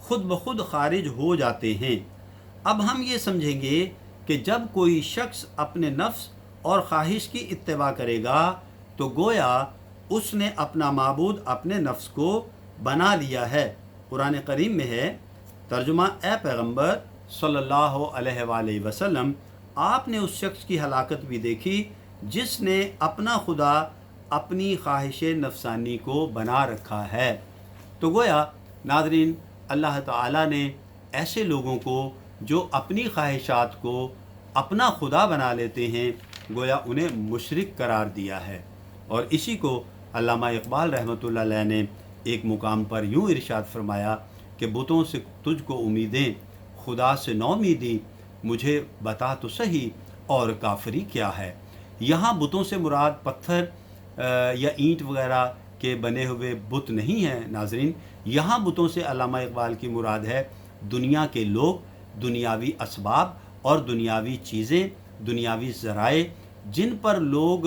خود بخود خارج ہو جاتے ہیں۔ اب ہم یہ سمجھیں گے کہ جب کوئی شخص اپنے نفس اور خواہش کی اتباع کرے گا تو گویا اس نے اپنا معبود اپنے نفس کو بنا لیا ہے۔ قرآن کریم میں ہے، ترجمہ اے پیغمبر صلی اللہ علیہ وآلہ وسلم، آپ نے اس شخص کی ہلاکت بھی دیکھی جس نے اپنا خدا اپنی خواہش نفسانی کو بنا رکھا ہے۔ تو گویا ناظرین، اللہ تعالیٰ نے ایسے لوگوں کو جو اپنی خواہشات کو اپنا خدا بنا لیتے ہیں، گویا انہیں مشرک قرار دیا ہے۔ اور اسی کو علامہ اقبال رحمۃ اللہ علیہ نے ایک مقام پر یوں ارشاد فرمایا کہ بتوں سے تجھ کو امیدیں، خدا سے نومیدی، مجھے بتا تو صحیح اور کافری کیا ہے۔ یہاں بتوں سے مراد پتھر یا اینٹ وغیرہ کے بنے ہوئے بت نہیں ہیں ناظرین، یہاں بتوں سے علامہ اقبال کی مراد ہے دنیا کے لوگ، دنیاوی اسباب اور دنیاوی چیزیں، دنیاوی ذرائع، جن پر لوگ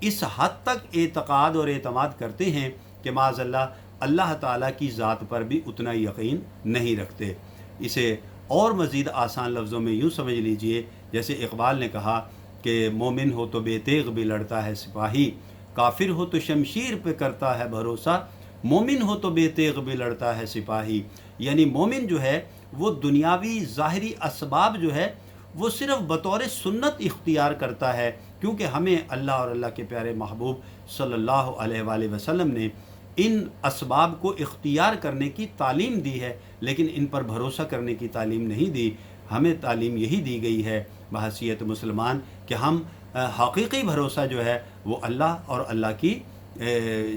اس حد تک اعتقاد اور اعتماد کرتے ہیں کہ معاذ اللہ تعالیٰ کی ذات پر بھی اتنا یقین نہیں رکھتے۔ اسے اور مزید آسان لفظوں میں یوں سمجھ لیجئے، جیسے اقبال نے کہا کہ مومن ہو تو بے تیغ بھی لڑتا ہے سپاہی، کافر ہو تو شمشیر پہ کرتا ہے بھروسہ، مومن ہو تو بے تیغ بھی لڑتا ہے سپاہی۔ یعنی مومن جو ہے وہ دنیاوی ظاہری اسباب جو ہے وہ صرف بطور سنت اختیار کرتا ہے، کیونکہ ہمیں اللہ اور اللہ کے پیارے محبوب صلی اللہ علیہ وآلہ وسلم نے ان اسباب کو اختیار کرنے کی تعلیم دی ہے، لیکن ان پر بھروسہ کرنے کی تعلیم نہیں دی۔ ہمیں تعلیم یہی دی گئی ہے بحیثیت مسلمان کہ ہم حقیقی بھروسہ جو ہے وہ اللہ اور اللہ کی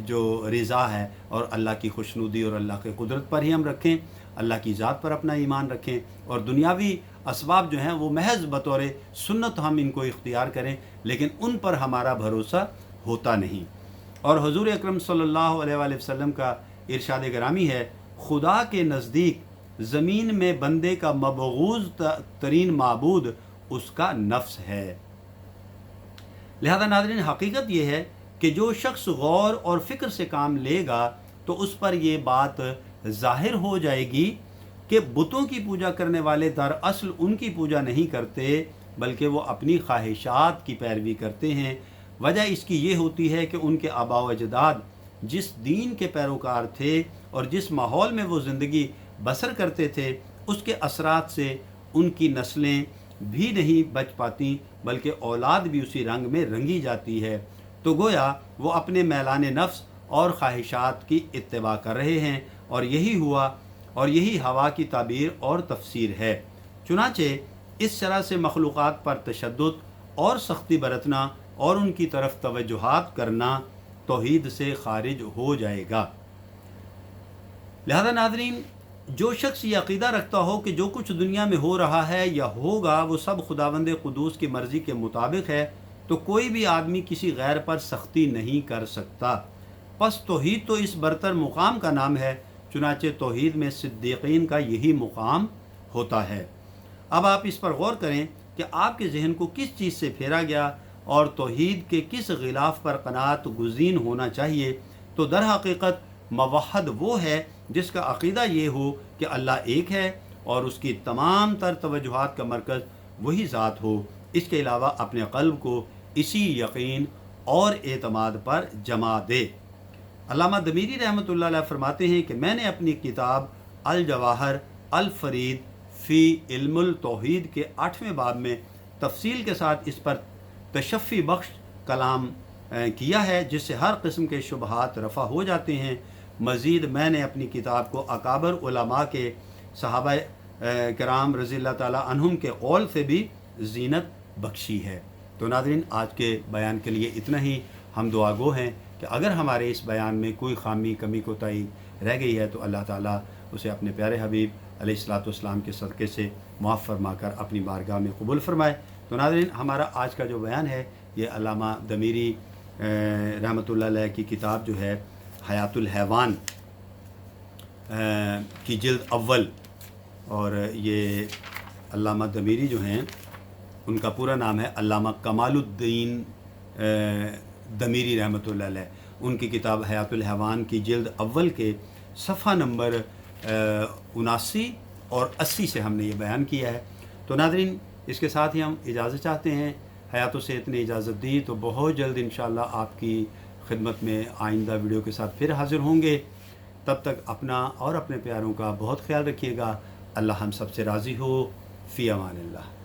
جو رضا ہے اور اللہ کی خوشنودی اور اللہ کے قدرت پر ہی ہم رکھیں، اللہ کی ذات پر اپنا ایمان رکھیں، اور دنیاوی اسباب جو ہیں وہ محض بطور سنت ہم ان کو اختیار کریں، لیکن ان پر ہمارا بھروسہ ہوتا نہیں۔ اور حضور اکرم صلی اللہ علیہ وآلہ وسلم کا ارشاد گرامی ہے، خدا کے نزدیک زمین میں بندے کا مبغوض ترین معبود اس کا نفس ہے۔ لہذا ناظرین، حقیقت یہ ہے کہ جو شخص غور اور فکر سے کام لے گا تو اس پر یہ بات ظاہر ہو جائے گی کہ بتوں کی پوجا کرنے والے دراصل ان کی پوجا نہیں کرتے بلکہ وہ اپنی خواہشات کی پیروی کرتے ہیں۔ وجہ اس کی یہ ہوتی ہے کہ ان کے آباء و اجداد جس دین کے پیروکار تھے اور جس ماحول میں وہ زندگی بسر کرتے تھے، اس کے اثرات سے ان کی نسلیں بھی نہیں بچ پاتی بلکہ اولاد بھی اسی رنگ میں رنگی جاتی ہے۔ تو گویا وہ اپنے میلان نفس اور خواہشات کی اتباع کر رہے ہیں، اور یہی ہوا اور یہی ہوا کی تعبیر اور تفسیر ہے۔ چنانچہ اس طرح سے مخلوقات پر تشدد اور سختی برتنا اور ان کی طرف توجہات کرنا توحید سے خارج ہو جائے گا۔ لہذا ناظرین، جو شخص یہ عقیدہ رکھتا ہو کہ جو کچھ دنیا میں ہو رہا ہے یا ہوگا وہ سب خداوند قدوس کی مرضی کے مطابق ہے، تو کوئی بھی آدمی کسی غیر پر سختی نہیں کر سکتا۔ پس توحید تو اس برتر مقام کا نام ہے، چنانچہ توحید میں صدیقین کا یہی مقام ہوتا ہے۔ اب آپ اس پر غور کریں کہ آپ کے ذہن کو کس چیز سے پھیرا گیا اور توحید کے کس غلاف پر قناعت گزین ہونا چاہیے۔ تو در حقیقت موحد وہ ہے جس کا عقیدہ یہ ہو کہ اللہ ایک ہے اور اس کی تمام تر توجہات کا مرکز وہی ذات ہو، اس کے علاوہ اپنے قلب کو اسی یقین اور اعتماد پر جما دے۔ علامہ دمیری رحمۃ اللہ علیہ فرماتے ہیں کہ میں نے اپنی کتاب الجواہر الفرید فی علم التوحید کے 8ویں باب میں تفصیل کے ساتھ اس پر تشفی بخش کلام کیا ہے، جس سے ہر قسم کے شبہات رفع ہو جاتے ہیں۔ مزید میں نے اپنی کتاب کو اکابر علماء کے صحابہ کرام رضی اللہ تعالیٰ عنہم کے قول سے بھی زینت بخشی ہے۔ تو ناظرین، آج کے بیان کے لیے اتنا ہی۔ ہم دعا گو ہیں کہ اگر ہمارے اس بیان میں کوئی خامی کمی کوتاہی رہ گئی ہے تو اللہ تعالیٰ اسے اپنے پیارے حبیب علیہ الصلاۃ والسلام کے صدقے سے معاف فرما کر اپنی بارگاہ میں قبول فرمائے۔ تو ناظرین، ہمارا آج کا جو بیان ہے یہ علامہ دمیری رحمۃ اللہ علیہ کی کتاب جو ہے حیات الحیوان کی جلد اول، اور یہ علامہ دمیری جو ہیں ان کا پورا نام ہے علامہ کمال الدین دمیری رحمۃ اللہ علیہ۔ ان کی کتاب حیات الحیوان کی جلد اول کے صفحہ نمبر 79 اور 80 سے ہم نے یہ بیان کیا ہے۔ تو ناظرین اس کے ساتھ ہی ہم اجازت چاہتے ہیں۔ حیات و صحت نے اجازت دی تو بہت جلد انشاءاللہ آپ کی خدمت میں آئندہ ویڈیو کے ساتھ پھر حاضر ہوں گے۔ تب تک اپنا اور اپنے پیاروں کا بہت خیال رکھیے گا۔ اللہ ہم سب سے راضی ہو۔ فی امان اللہ۔